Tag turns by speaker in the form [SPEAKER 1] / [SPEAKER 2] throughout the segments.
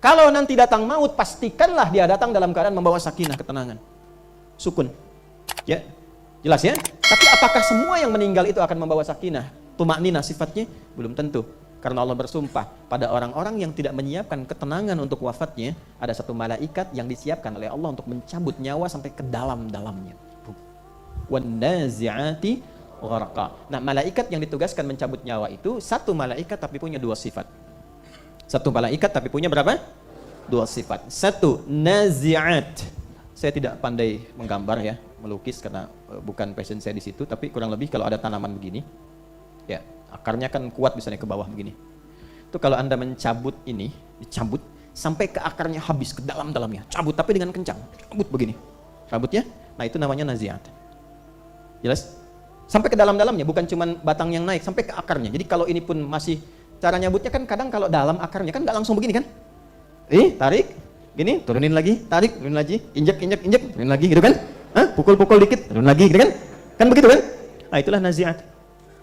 [SPEAKER 1] Kalau nanti datang maut, pastikanlah dia datang dalam keadaan membawa sakinah, ketenangan, sukun. Ya, jelas ya? Tapi apakah semua yang meninggal itu akan membawa sakinah, tumakninah sifatnya? Belum tentu. Karena Allah bersumpah, pada orang-orang yang tidak menyiapkan ketenangan untuk wafatnya, ada satu malaikat yang disiapkan oleh Allah untuk mencabut nyawa sampai ke dalam-dalamnya. Wan-nazi'ati gharqa. Nah, malaikat yang ditugaskan mencabut nyawa itu satu malaikat tapi punya dua sifat. Satu malaikat tapi punya berapa? Dua sifat. Satu, nazi'at. Saya tidak pandai menggambar ya, melukis karena bukan passion saya di situ, tapi kurang lebih kalau ada tanaman begini, ya akarnya kan kuat misalnya ke bawah begini. Itu kalau Anda mencabut ini, dicabut sampai ke akarnya habis ke dalam-dalamnya, cabut tapi dengan kencang, cabut begini. Cabutnya, nah itu namanya nazi'at. Jelas? Sampai ke dalam-dalamnya, bukan cuma batang yang naik, sampai ke akarnya. Jadi kalau ini pun masih, cara nyabutnya kan kadang kalau dalam akarnya kan nggak langsung begini kan? Tarik, gini, turunin lagi, tarik, turunin lagi, injek, turunin lagi, gitu kan? Pukul-pukul dikit, turunin lagi, gitu kan? Kan begitu kan? Nah itulah nazi'at.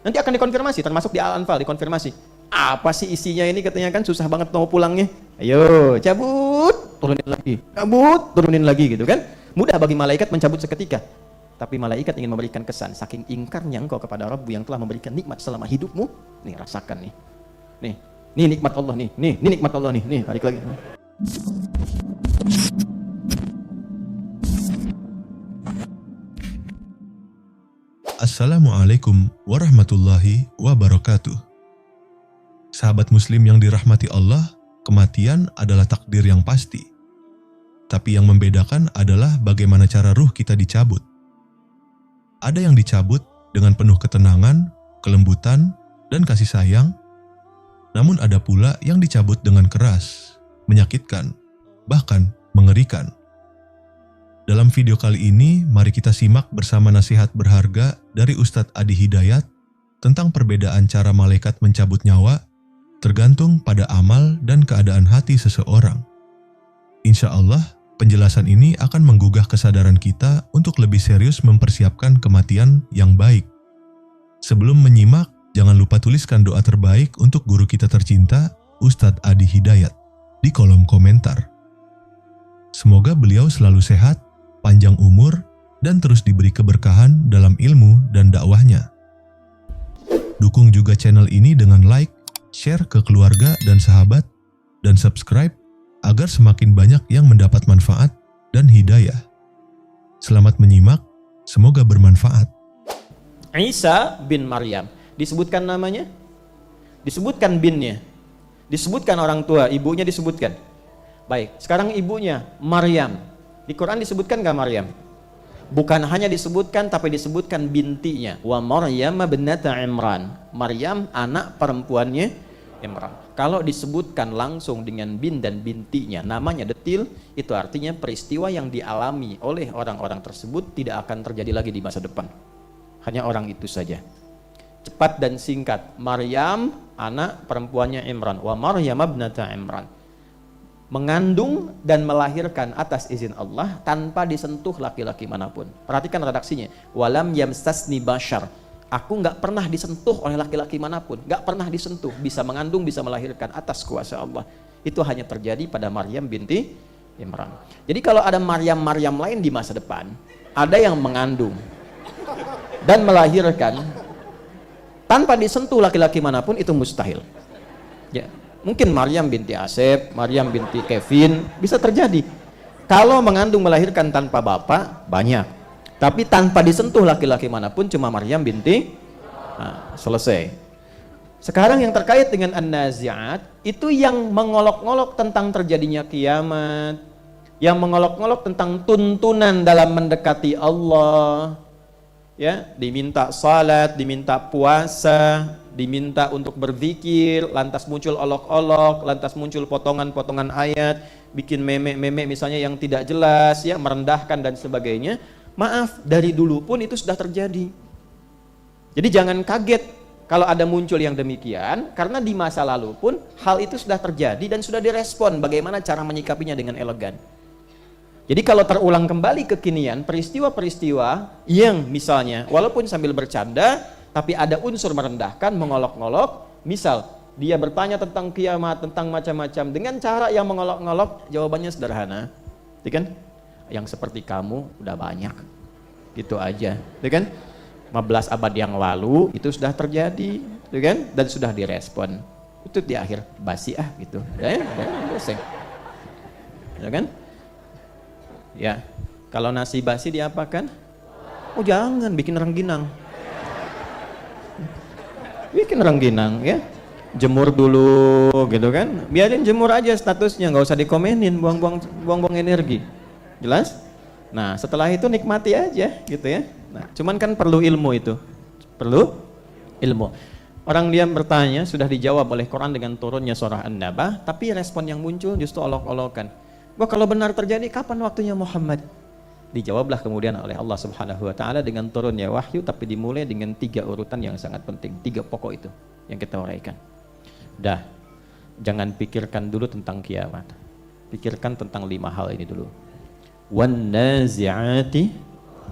[SPEAKER 1] Nanti akan dikonfirmasi, termasuk di Al-Anfal dikonfirmasi. Apa sih isinya ini, katanya kan susah banget mau pulangnya. Ayo, cabut, turunin lagi, cabut, turunin lagi, gitu kan? Mudah bagi malaikat mencabut seketika. Tapi malaikat ingin memberikan kesan, saking ingkarnya engkau kepada Rabbu yang telah memberikan nikmat selama hidupmu. Nih, rasakan nih. Nih nikmat Allah nih. Nih nikmat Allah nih. Nih, tarik lagi.
[SPEAKER 2] Assalamualaikum warahmatullahi wabarakatuh. Sahabat muslim yang dirahmati Allah, kematian adalah takdir yang pasti. Tapi yang membedakan adalah bagaimana cara ruh kita dicabut. Ada yang dicabut dengan penuh ketenangan, kelembutan, dan kasih sayang. Namun ada pula yang dicabut dengan keras, menyakitkan, bahkan mengerikan. Dalam video kali ini, mari kita simak bersama nasihat berharga dari Ustadz Adi Hidayat tentang perbedaan cara malaikat mencabut nyawa tergantung pada amal dan keadaan hati seseorang. Insya Allah, penjelasan ini akan menggugah kesadaran kita untuk lebih serius mempersiapkan kematian yang baik. Sebelum menyimak, jangan lupa tuliskan doa terbaik untuk guru kita tercinta, Ustadz Adi Hidayat, di kolom komentar. Semoga beliau selalu sehat, panjang umur, dan terus diberi keberkahan dalam ilmu dan dakwahnya. Dukung juga channel ini dengan like, share ke keluarga dan sahabat, dan subscribe agar semakin banyak yang mendapat manfaat dan hidayah. Selamat menyimak, semoga bermanfaat.
[SPEAKER 1] Isa bin Maryam. Disebutkan namanya? Disebutkan binnya? Disebutkan orang tua, ibunya disebutkan? Baik, sekarang ibunya, Maryam. Di Quran disebutkan nggak Maryam? Bukan hanya disebutkan, tapi disebutkan bintinya. Wa Maryam ibnata Imran. Maryam anak perempuannya Imran. Kalau disebutkan langsung dengan bin dan bintinya, namanya detil, itu artinya peristiwa yang dialami oleh orang-orang tersebut tidak akan terjadi lagi di masa depan. Hanya orang itu saja. Cepat dan singkat, Maryam anak perempuannya Imran. Wa Maryam ibnata Imran. Mengandung dan melahirkan atas izin Allah tanpa disentuh laki-laki manapun. Perhatikan redaksinya. Walam yamsasni bashar. Aku nggak pernah disentuh oleh laki-laki manapun. Nggak pernah disentuh. Bisa mengandung, bisa melahirkan atas kuasa Allah. Itu hanya terjadi pada Maryam binti Imran. Jadi kalau ada Maryam-Maryam lain di masa depan, ada yang mengandung dan melahirkan tanpa disentuh laki-laki manapun, itu mustahil. Ya. Mungkin Maryam binti Asep, Maryam binti Kevin, bisa terjadi. Kalau mengandung melahirkan tanpa bapak, banyak. Tapi tanpa disentuh laki-laki manapun, cuma Maryam binti, selesai. Sekarang yang terkait dengan An-Nazi'at, itu yang mengolok-olok tentang terjadinya kiamat, yang mengolok-olok tentang tuntunan dalam mendekati Allah. Ya, diminta salat, diminta puasa, diminta untuk berzikir, lantas muncul olok-olok, lantas muncul potongan-potongan ayat, bikin meme-meme misalnya yang tidak jelas, ya, merendahkan dan sebagainya. Maaf, dari dulu pun itu sudah terjadi. Jadi jangan kaget kalau ada muncul yang demikian, karena di masa lalu pun hal itu sudah terjadi dan sudah direspon bagaimana cara menyikapinya dengan elegan. Jadi kalau terulang kembali kekinian, peristiwa-peristiwa yang misalnya walaupun sambil bercanda, tapi ada unsur merendahkan, mengolok-ngolok, misal Dia bertanya tentang kiamat, tentang macam-macam dengan cara yang mengolok-ngolok, jawabannya sederhana. Ya kan? Yang seperti kamu udah banyak. Gitu aja. Ya kan? 15 abad yang lalu itu sudah terjadi, ya kan? Dan sudah direspon. Itu di akhir basi gitu. Ya, selesai. Ya kan? Ya. Kalau nasi basi diapakan? Oh jangan bikin rengginang. Bikin rengginang ya. Jemur dulu gitu kan. Biarin jemur aja statusnya, nggak usah dikomenin, buang-buang energi. Jelas? Nah, setelah itu nikmati aja gitu ya. Nah, cuman kan perlu ilmu itu. Perlu ilmu. Orang dia bertanya, sudah dijawab oleh Quran dengan turunnya surah An-Naba, tapi respon yang muncul justru olok-olokan. Wah, kalau benar terjadi, kapan waktunya Muhammad? Dijawablah kemudian oleh Allah Subhanahu wa taala dengan turunnya wahyu, tapi dimulai dengan 3 urutan yang sangat penting, 3 pokok itu yang kita uraikan. Dah, jangan pikirkan dulu tentang kiamat. Pikirkan tentang 5 hal ini dulu. Wan nazi'ati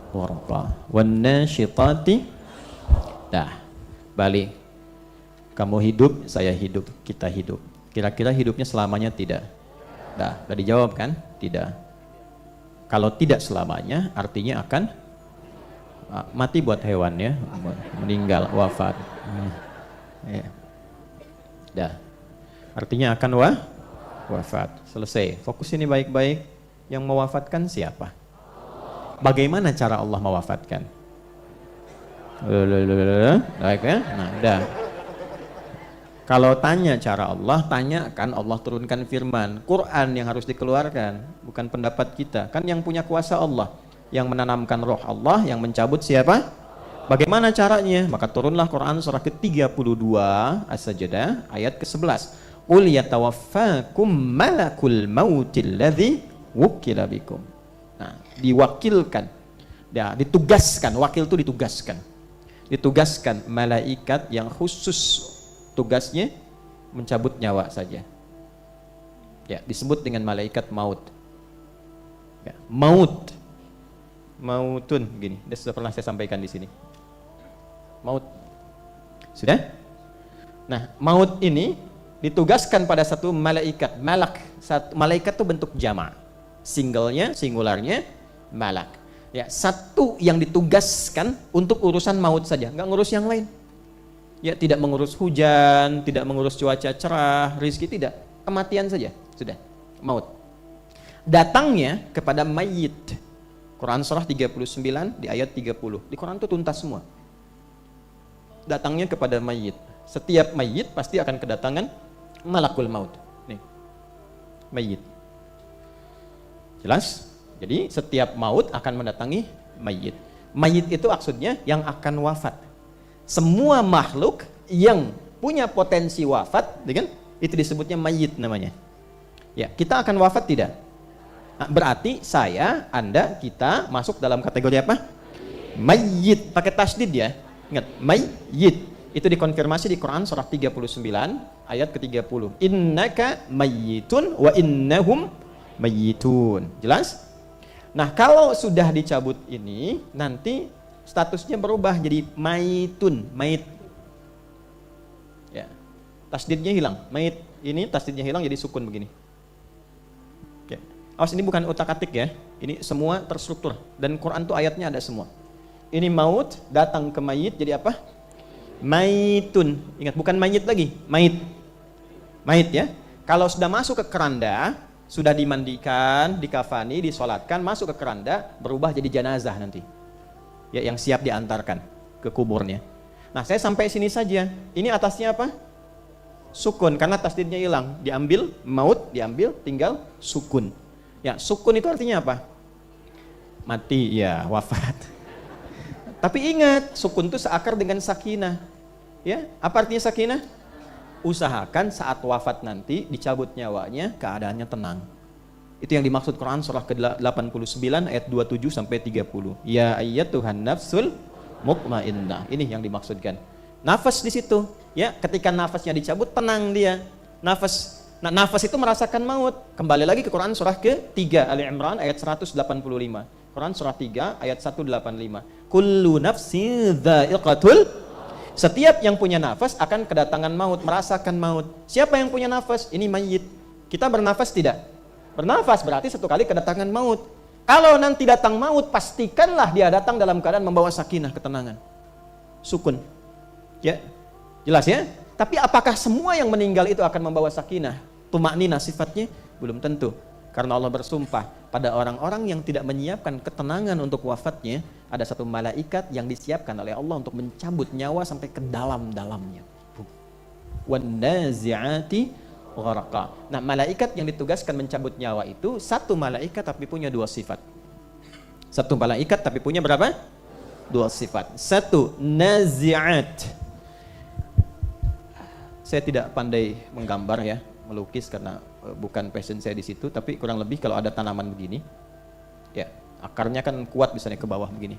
[SPEAKER 1] gharqa, wan nasyitati. Dah, balik. Kamu hidup, saya hidup, kita hidup. Kira-kira hidupnya selamanya tidak? Dah dijawab kan? Tidak. Kalau tidak selamanya, artinya akan mati buat hewan ya, meninggal, wafat. Ya. Dah. Artinya akan wafat. Selesai. Fokus ini baik-baik. Yang mewafatkan siapa? Bagaimana cara Allah mewafatkan? Baik ya? Nah, dah. Kalau tanya cara Allah, tanyakan Allah turunkan firman. Quran yang harus dikeluarkan, bukan pendapat kita. Kan yang punya kuasa Allah, yang menanamkan roh Allah, yang mencabut siapa? Bagaimana caranya? Maka turunlah Quran surah ke-32 As-Sajdah ayat ke-11. Qul yatawaffakum malakul mautil ladzi wukila bikum. Nah, diwakilkan. Ya, ditugaskan, wakil itu ditugaskan. Ditugaskan malaikat yang khusus tugasnya mencabut nyawa saja. Ya, disebut dengan malaikat maut. Ya, mautun gini. Sudah pernah saya sampaikan di sini. Maut. Sudah? Nah, maut ini ditugaskan pada satu malaikat. Malaikat itu bentuk jamak. Singularnya malak. Ya, satu yang ditugaskan untuk urusan maut saja, nggak ngurus yang lain. Ya, tidak mengurus hujan, tidak mengurus cuaca cerah, rizki, tidak. Kematian saja, sudah. Maut. Datangnya kepada mayit. Quran surah 39 di ayat 30. Di Quran itu tuntas semua. Datangnya kepada mayit. Setiap mayit pasti akan kedatangan malakul maut. Nih. Mayit. Jelas? Jadi setiap maut akan mendatangi mayit. Mayit itu maksudnya yang akan wafat. Semua makhluk yang punya potensi wafat, kan? Itu disebutnya mayit namanya. Ya, kita akan wafat tidak? Nah, berarti saya, Anda, kita masuk dalam kategori apa? Mayit, pakai tasdid ya. Ingat, mayit. Itu dikonfirmasi di Quran surah 39 ayat ke-30. Innaka mayyitun wa innahum mayyitun. Jelas? Nah, kalau sudah dicabut ini, nanti statusnya berubah jadi maitun, mait. Ya. Tasdidnya hilang. Mait ini tasdidnya hilang jadi sukun begini. Oke. Awas, ini bukan utak-atik ya. Ini semua terstruktur dan Quran tuh ayatnya ada semua. Ini maut datang ke mayit jadi apa? Maitun. Ingat, bukan mayit lagi, mait. Mait ya. Kalau sudah masuk ke keranda, sudah dimandikan, dikafani, disolatkan, masuk ke keranda, berubah jadi jenazah nanti. Ya, yang siap diantarkan ke kuburnya. Nah, saya sampai sini saja. Ini atasnya apa? Sukun, karena tasdidnya hilang. Diambil, maut, diambil, tinggal sukun. Ya, sukun itu artinya apa? Mati, ya, wafat. Tapi ingat, sukun itu seakar dengan sakinah. Ya, apa artinya sakinah? Usahakan saat wafat nanti dicabut nyawanya, keadaannya tenang. Itu yang dimaksud Quran surah ke-89 ayat 27 sampai 30. Ya ayyatuhan nafsul mutmainnah. Ini yang dimaksudkan. Nafas di situ, ya, ketika nafasnya dicabut tenang dia. Nafas. Nah, nafas itu merasakan maut. Kembali lagi ke Quran surah ke-3 Ali Imran ayat 185. Quran surah 3 ayat 185. Kullu nafsin dha'iqatul. Setiap yang punya nafas akan kedatangan maut, merasakan maut. Siapa yang punya nafas? Ini mayit. Kita bernafas tidak? Bernafas berarti satu kali kedatangan maut. Kalau nanti datang maut, pastikanlah dia datang dalam keadaan membawa sakinah, ketenangan, sukun. Ya, jelas ya? Tapi apakah semua yang meninggal itu akan membawa sakinah, tumakninah sifatnya? Belum tentu. Karena Allah bersumpah, pada orang-orang yang tidak menyiapkan ketenangan untuk wafatnya, ada satu malaikat yang disiapkan oleh Allah untuk mencabut nyawa sampai ke dalam-dalamnya. Wan-nazi'ati gharqa. Nah, malaikat yang ditugaskan mencabut nyawa itu satu malaikat tapi punya dua sifat. Satu malaikat tapi punya berapa? Dua sifat. Satu, nazi'at. Saya tidak pandai menggambar ya, melukis karena bukan passion saya di situ, tapi kurang lebih kalau ada tanaman begini, ya akarnya kan kuat misalnya ke bawah begini.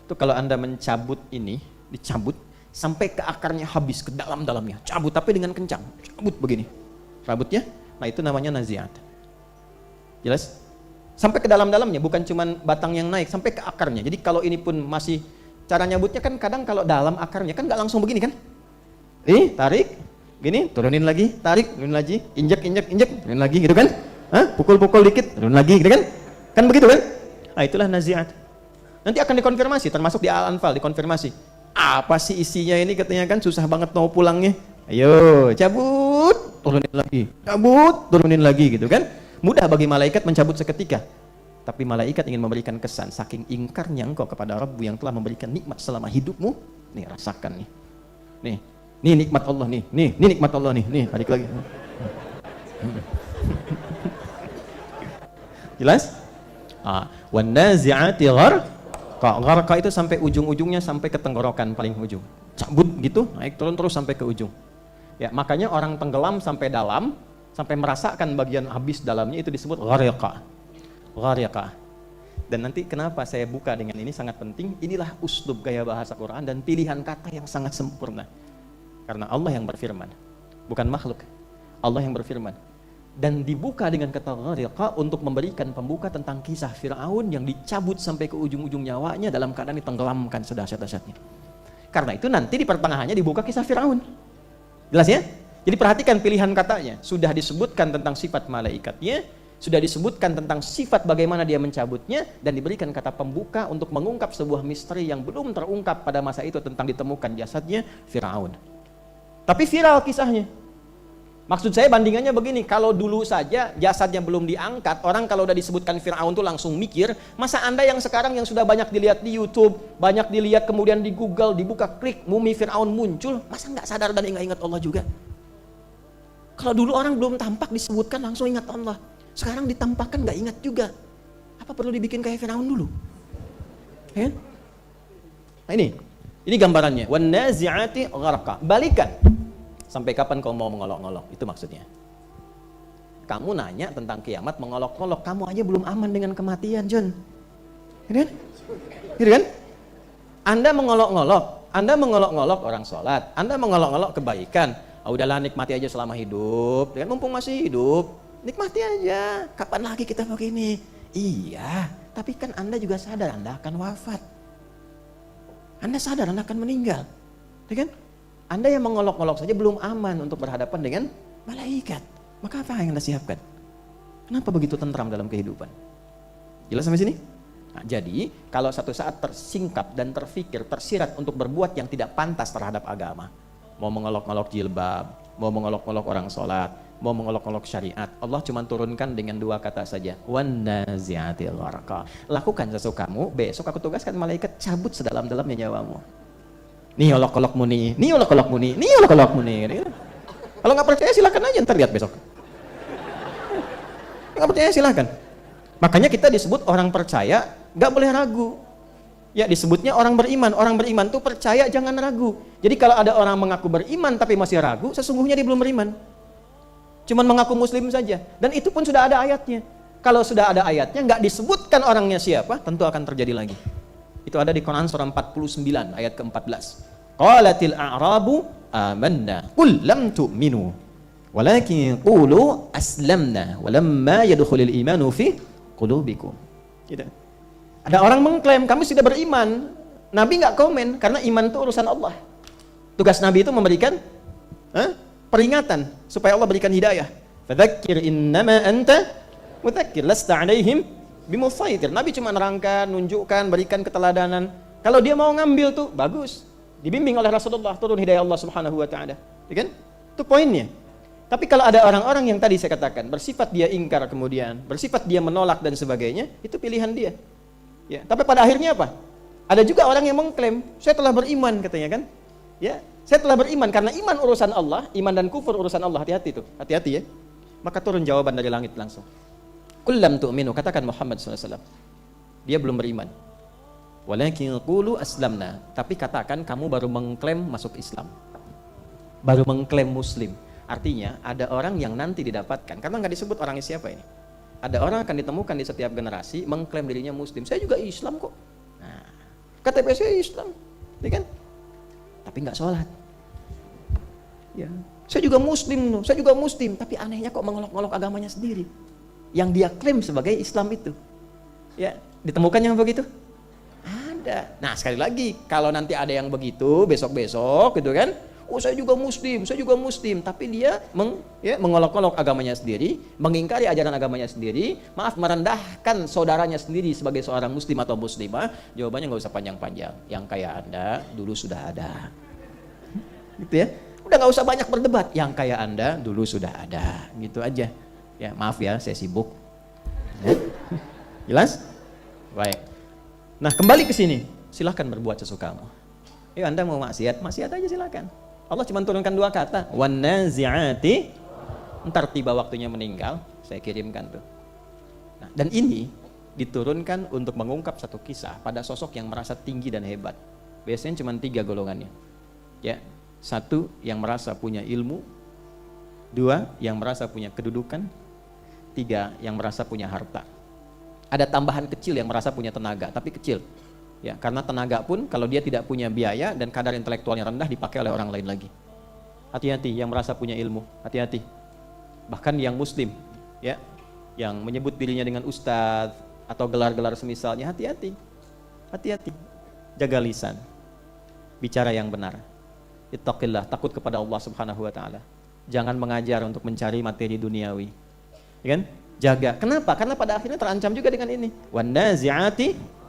[SPEAKER 1] Itu kalau Anda mencabut ini, dicabut sampai ke akarnya habis ke dalam-dalamnya, cabut tapi dengan kencang, cabut begini, rambutnya. Nah itu namanya naziat. Jelas? Sampai ke dalam-dalamnya, bukan cuman batang yang naik, sampai ke akarnya. Jadi kalau ini pun masih cara nyabutnya kan kadang kalau dalam akarnya kan nggak langsung begini kan? Tarik. Gini, turunin lagi, tarik, turunin lagi, injek, turunin lagi gitu kan? Pukul-pukul dikit, turun lagi gitu kan? Kan begitu kan? Nah itulah naziat. Nanti akan dikonfirmasi, termasuk di Al-Anfal dikonfirmasi. Apa sih isinya ini katanya kan susah banget mau pulangnya. Ayo, cabut, turunin lagi gitu kan? Mudah bagi malaikat mencabut seketika. Tapi malaikat ingin memberikan kesan, saking ingkarnya engkau kepada Rabbu yang telah memberikan nikmat selama hidupmu. Nih rasakan nih. Nih nikmat Allah nih nikmat Allah nih, balik lagi. Jelas? Wan nazi'ati gharqa itu sampai ujung-ujungnya, sampai ke tenggorokan paling ujung. Cabut gitu, naik turun terus sampai ke ujung. Ya, makanya orang tenggelam sampai dalam, sampai merasakan bagian habis dalamnya itu disebut gharqa. Dan nanti kenapa saya buka dengan ini sangat penting, inilah uslub gaya bahasa Quran dan pilihan kata yang sangat sempurna. Karena Allah yang berfirman, bukan makhluk. Allah yang berfirman. Dan dibuka dengan kata gharqa untuk memberikan pembuka tentang kisah Fir'aun yang dicabut sampai ke ujung-ujung nyawanya dalam keadaan ditenggelamkan sedahsyat-dahsyatnya. Karena itu nanti di pertengahannya dibuka kisah Fir'aun. Jelas ya? Jadi perhatikan pilihan katanya. Sudah disebutkan tentang sifat malaikatnya, sudah disebutkan tentang sifat bagaimana dia mencabutnya, dan diberikan kata pembuka untuk mengungkap sebuah misteri yang belum terungkap pada masa itu tentang ditemukan jasadnya Fir'aun. Tapi viral kisahnya. Maksud saya bandingannya begini, kalau dulu saja jasadnya belum diangkat, orang kalau udah disebutkan Fir'aun tuh langsung mikir, masa Anda yang sekarang yang sudah banyak dilihat di YouTube, banyak dilihat kemudian di Google, dibuka klik, mumi Fir'aun muncul, masa nggak sadar dan ingat Allah juga? Kalau dulu orang belum tampak disebutkan langsung ingat Allah, sekarang ditampakkan nggak ingat juga. Apa perlu dibikin kayak Fir'aun dulu? Ya? Nah ini gambarannya. Wan nazi'ati gharqa. Balikan. Sampai kapan kau mau mengolok-ngolok? Itu maksudnya. Kamu nanya tentang kiamat mengolok-ngolok, kamu aja belum aman dengan kematian, John. Gitu kan? Anda mengolok-ngolok orang sholat, Anda mengolok-ngolok kebaikan. Udahlah nikmati aja selama hidup, kan mumpung masih hidup, nikmati aja. Kapan lagi kita begini? Iya, tapi kan Anda juga sadar Anda akan wafat. Anda sadar Anda akan meninggal, ya kan? Anda yang mengolok-olok saja belum aman untuk berhadapan dengan malaikat. Maka apa yang Anda siapkan? Kenapa begitu tentram dalam kehidupan? Jelas sampai sini? Nah, jadi kalau satu saat tersingkap dan terfikir, tersirat untuk berbuat yang tidak pantas terhadap agama, mau mengolok-olok jilbab, mau mengolok-olok orang sholat, mau mengolok-olok syariat, Allah cuma turunkan dengan dua kata saja, wan nazi'ati gharqa. Lakukan sesukamu, besok aku tugaskan malaikat cabut sedalam-dalamnya nyawamu. Nih olok-olokmu nih, nih olok-olokmu nih, nih olok-olokmu nih. Kalau nggak percaya silakan aja, ntar lihat besok. Nggak percaya silakan. Makanya kita disebut orang percaya, nggak boleh ragu. Ya disebutnya orang beriman. Orang beriman tuh percaya, jangan ragu. Jadi kalau ada orang mengaku beriman tapi masih ragu, sesungguhnya dia belum beriman. Cuman mengaku muslim saja. Dan itu pun sudah ada ayatnya. Kalau sudah ada ayatnya, nggak disebutkan orangnya siapa, tentu akan terjadi lagi. Itu ada di Quran surah 49 ayat ke-14. Qalatil a'rabu amanna qul lam tu'minu walakin qulu aslamna walamma yadkhulul imanu fi qulubikum. Gitu. Ada orang mengklaim kami sudah beriman. Nabi enggak komen karena iman itu urusan Allah. Tugas Nabi itu memberikan peringatan supaya Allah berikan hidayah. Fadzakir innama anta mudzakir lasta 'alaihim bimusaitir. Nabi cuma nerangkan, nunjukkan, berikan keteladanan. Kalau dia mau ngambil tuh bagus. Dibimbing oleh Rasulullah, turun hidayah Allah Subhanahu wa taala. Ya kan? Itu poinnya. Tapi kalau ada orang-orang yang tadi saya katakan bersifat dia ingkar kemudian, bersifat dia menolak dan sebagainya, itu pilihan dia. Ya, tapi pada akhirnya apa? Ada juga orang yang mengklaim, saya telah beriman katanya kan? Ya, saya telah beriman karena iman urusan Allah, iman dan kufur urusan Allah. Hati-hati tuh, hati-hati ya. Maka turun jawaban dari langit langsung. Kullam tu'minu, katakan Muhammad SAW. Dia belum beriman. Walakin qulu aslamna, tapi katakan kamu baru mengklaim masuk Islam. Baru mengklaim muslim. Artinya ada orang yang nanti didapatkan, karena nggak disebut orangnya siapa ini. Ada orang akan ditemukan di setiap generasi mengklaim dirinya muslim. Saya juga Islam kok. Nah, KTP saya Islam, ya kan? Tapi nggak sholat. Ya, saya juga muslim loh, saya juga muslim. Tapi anehnya kok mengolok-olok agamanya sendiri, yang dia klaim sebagai Islam itu. Ya, ditemukan yang begitu? Ada. Nah sekali lagi, kalau nanti ada yang begitu besok-besok gitu kan, oh saya juga muslim, tapi dia mengolok-olok agamanya sendiri, mengingkari ajaran agamanya sendiri, merendahkan saudaranya sendiri sebagai seorang muslim atau muslimah, jawabannya nggak usah panjang-panjang. Yang kayak Anda dulu sudah ada, gitu ya. Udah nggak usah banyak berdebat. Yang kayak Anda dulu sudah ada, gitu aja. Ya maaf ya, saya sibuk. Ya. Jelas? Baik. Nah kembali ke sini, silahkan berbuat sesukamu. Anda mau maksiat aja silakan. Allah cuma turunkan 2 kata, wan nazi'ati, ntar tiba waktunya meninggal, saya kirimkan tuh. Nah, dan ini diturunkan untuk mengungkap satu kisah pada sosok yang merasa tinggi dan hebat. Biasanya cuma 3 golongannya. Ya, 1 yang merasa punya ilmu, 2 yang merasa punya kedudukan, 3 yang merasa punya harta. Ada tambahan kecil yang merasa punya tenaga, tapi kecil. Ya, karena tenaga pun kalau dia tidak punya biaya dan kadar intelektualnya rendah dipakai oleh orang lain lagi. Hati-hati yang merasa punya ilmu, hati-hati. Bahkan yang muslim, ya, yang menyebut dirinya dengan ustadz atau gelar-gelar semisalnya, hati-hati. Hati-hati. Jaga lisan. Bicara yang benar. Ittaqillah, takut kepada Allah Subhanahu wa taala. Jangan mengajar untuk mencari materi duniawi. Ya kan? Jaga. Kenapa? Karena pada akhirnya terancam juga dengan ini. Wan nazi'ati.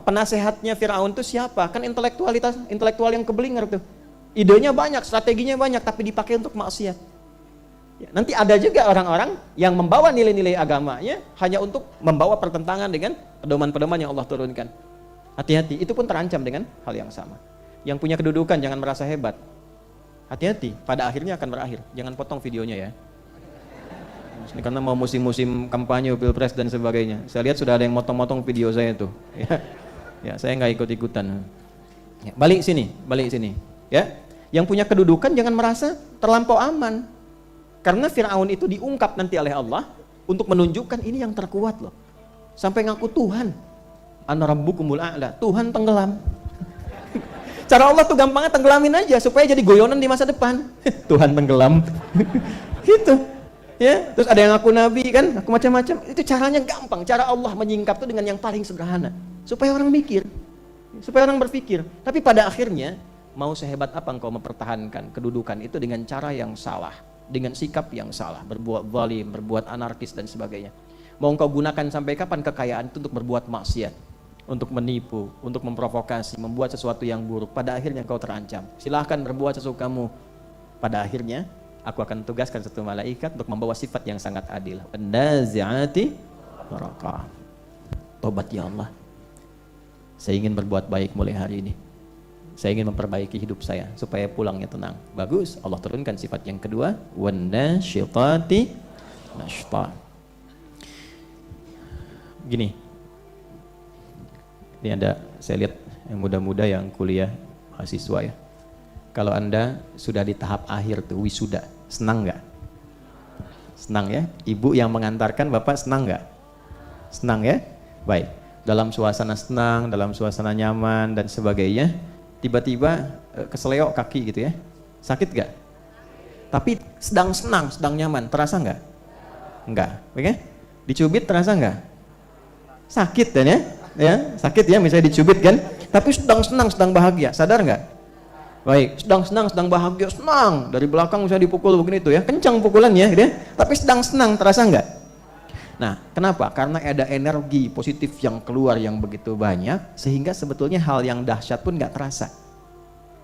[SPEAKER 1] Penasehatnya Firaun itu siapa? Kan intelektual yang keblinger tuh. Idenya banyak, strateginya banyak, tapi dipakai untuk maksiat. Ya, nanti ada juga orang-orang yang membawa nilai-nilai agamanya hanya untuk membawa pertentangan dengan pedoman-pedoman yang Allah turunkan. Hati-hati, itu pun terancam dengan hal yang sama. Yang punya kedudukan jangan merasa hebat. Hati-hati, pada akhirnya akan berakhir. Jangan potong videonya ya. Ini karena mau musim-musim kampanye pilpres dan sebagainya. Saya lihat sudah ada yang motong-motong video saya tuh. Ya, saya nggak ikut-ikutan. Ya, balik sini. Ya, yang punya kedudukan jangan merasa terlampau aman. Karena Firaun itu diungkap nanti oleh Allah untuk menunjukkan ini yang terkuat loh. Sampai ngaku Tuhan. Ana rabbukumul a'la. Tuhan tenggelam. Cara Allah tuh gampangnya tenggelamin aja supaya jadi goyonan di masa depan. Tuhan tenggelam. Gitu. Ya, terus ada yang ngaku nabi kan, aku macam-macam. Itu caranya gampang. Cara Allah menyingkap itu dengan yang paling sederhana, supaya orang mikir, supaya orang berpikir. Tapi pada akhirnya, mau sehebat apa engkau mempertahankan kedudukan itu dengan cara yang salah, dengan sikap yang salah, berbuat zalim, berbuat anarkis dan sebagainya. Mau engkau gunakan sampai kapan kekayaan itu untuk berbuat maksiat, untuk menipu, untuk memprovokasi, membuat sesuatu yang buruk. Pada akhirnya engkau terancam. Silahkan berbuat sesukamu. Pada akhirnya aku akan tugaskan satu malaikat untuk membawa sifat yang sangat adil. An-nazi'ati gharqa. Tobat ya Allah. Saya ingin berbuat baik mulai hari ini. Saya ingin memperbaiki hidup saya supaya pulangnya tenang. Bagus, Allah turunkan sifat yang kedua, wan-nasyitati nashta. Gini. Ini ada, saya lihat yang muda-muda yang kuliah mahasiswa ya. Kalau Anda sudah di tahap akhir tuh wisuda, senang nggak? Senang ya? Ibu yang mengantarkan Bapak senang nggak? Senang ya? Baik. Dalam suasana senang, dalam suasana nyaman dan sebagainya, tiba-tiba keseleo kaki gitu ya. Sakit nggak? Tapi sedang senang, sedang nyaman, terasa nggak? Enggak, oke? Dicubit terasa nggak? Sakit kan ya? Ya, sakit ya misalnya dicubit kan? Tapi sedang senang, sedang bahagia, sadar nggak? Baik, sedang senang, sedang bahagia, senang. Dari belakang saya dipukul begini tuh ya, kencang pukulannya gitu ya. Tapi sedang senang, terasa enggak? Nah, kenapa? Karena ada energi positif yang keluar yang begitu banyak, sehingga sebetulnya hal yang dahsyat pun nggak terasa.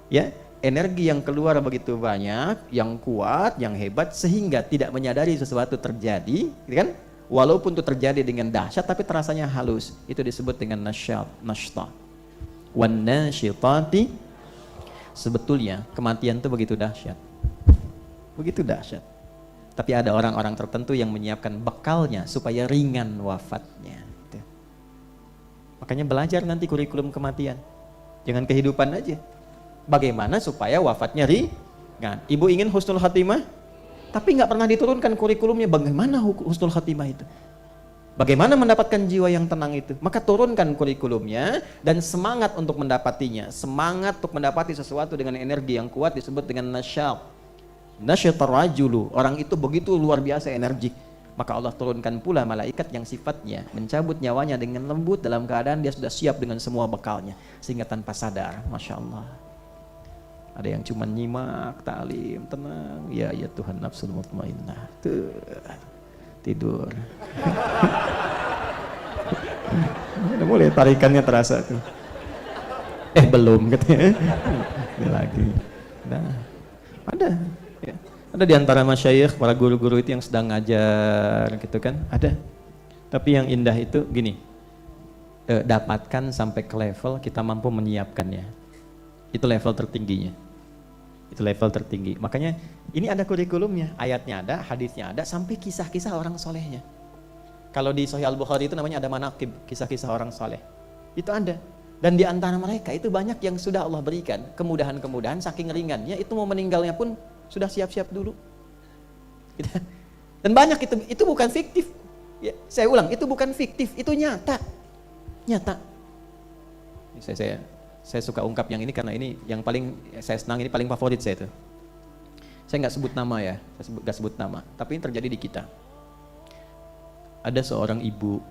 [SPEAKER 1] Ya, energi yang keluar begitu banyak, yang kuat, yang hebat, sehingga tidak menyadari sesuatu terjadi, gitu kan? Walaupun itu terjadi dengan dahsyat, tapi terasanya halus. Itu disebut dengan nashta. Wan nasyitati. Sebetulnya kematian itu begitu dahsyat. Begitu dahsyat. Tapi ada orang-orang tertentu yang menyiapkan bekalnya supaya ringan wafatnya. Gitu. Makanya belajar nanti kurikulum kematian. Jangan kehidupan aja. Bagaimana supaya wafatnya ringan. Ibu ingin husnul khatimah, tapi nggak pernah diturunkan kurikulumnya. Bagaimana husnul khatimah itu? Bagaimana mendapatkan jiwa yang tenang itu? Maka turunkan kurikulumnya dan semangat untuk mendapatinya. Semangat untuk mendapati sesuatu dengan energi yang kuat disebut dengan nasyat. Nasyatar rajulu, orang itu begitu luar biasa energik. Maka Allah turunkan pula malaikat yang sifatnya mencabut nyawanya dengan lembut dalam keadaan dia sudah siap dengan semua bekalnya. Sehingga tanpa sadar, Masya Allah. Ada yang cuma nyimak, ta'lim, tenang. Ya Tuhan nafsul mutmainnah. Tuh, tidur. Udah mulai tarikannya terasa tuh. Belum katanya. Ini lagi. Nah, ada. Ya. Ada di antara masyayikh, para guru-guru itu yang sedang ngajar gitu kan, ada. Tapi yang indah itu gini, dapatkan sampai ke level kita mampu menyiapkannya. Itu level tertingginya. Itu level tertinggi. Makanya ini ada kurikulumnya, ayatnya ada, hadisnya ada, sampai kisah-kisah orang solehnya. Kalau di Sahih Al-Bukhari itu namanya ada manaqib, kisah-kisah orang soleh. Itu ada. Dan di antara mereka itu banyak yang sudah Allah berikan kemudahan-kemudahan saking ringannya, itu mau meninggalnya pun sudah siap-siap dulu. Dan banyak itu bukan fiktif. Ya, saya ulang, itu bukan fiktif, itu nyata. Nyata. Saya suka ungkap yang ini karena ini yang paling saya senang, ini paling favorit saya itu. Saya nggak sebut nama ya, saya nggak sebut nama, tapi ini terjadi di kita. Ada seorang ibu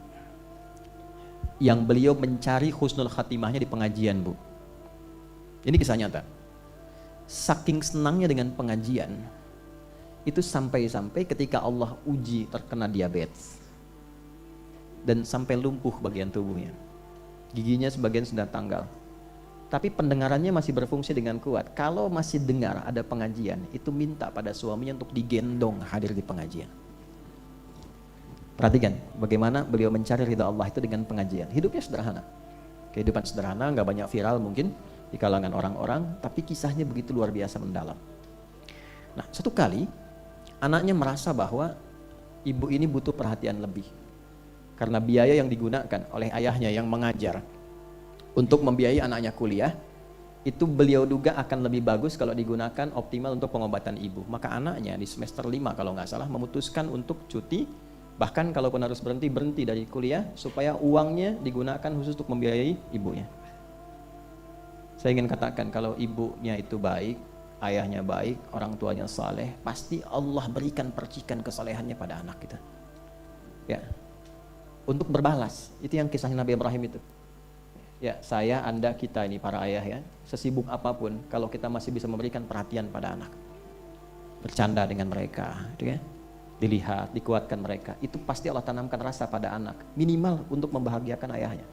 [SPEAKER 1] yang beliau mencari husnul khatimahnya di pengajian, Bu. Ini kisah nyata. Saking senangnya dengan pengajian, itu sampai-sampai ketika Allah uji terkena diabetes dan sampai lumpuh bagian tubuhnya, giginya sebagian sudah tanggal, tapi pendengarannya masih berfungsi dengan kuat. Kalau masih dengar ada pengajian, itu minta pada suaminya untuk digendong hadir di pengajian. Perhatikan bagaimana beliau mencari ridha Allah itu dengan pengajian. Hidupnya sederhana, kehidupan sederhana, nggak banyak viral mungkin di kalangan orang-orang, tapi kisahnya begitu luar biasa mendalam. Nah, satu kali anaknya merasa bahwa ibu ini butuh perhatian lebih karena biaya yang digunakan oleh ayahnya yang mengajar untuk membiayai anaknya kuliah itu beliau duga akan lebih bagus kalau digunakan optimal untuk pengobatan ibu. Maka anaknya di semester 5 kalau nggak salah memutuskan untuk cuti, bahkan kalaupun harus berhenti dari kuliah supaya uangnya digunakan khusus untuk membiayai ibunya. Saya ingin katakan kalau ibunya itu baik, ayahnya baik, orang tuanya saleh, pasti Allah berikan percikan kesalehannya pada anak kita. Ya, untuk berbalas. Itu yang kisahnya Nabi Ibrahim itu. Ya, saya, Anda, kita ini para ayah ya, sesibuk apapun, kalau kita masih bisa memberikan perhatian pada anak, bercanda dengan mereka, gitu ya, dilihat, dikuatkan mereka, itu pasti Allah tanamkan rasa pada anak, minimal untuk membahagiakan ayahnya.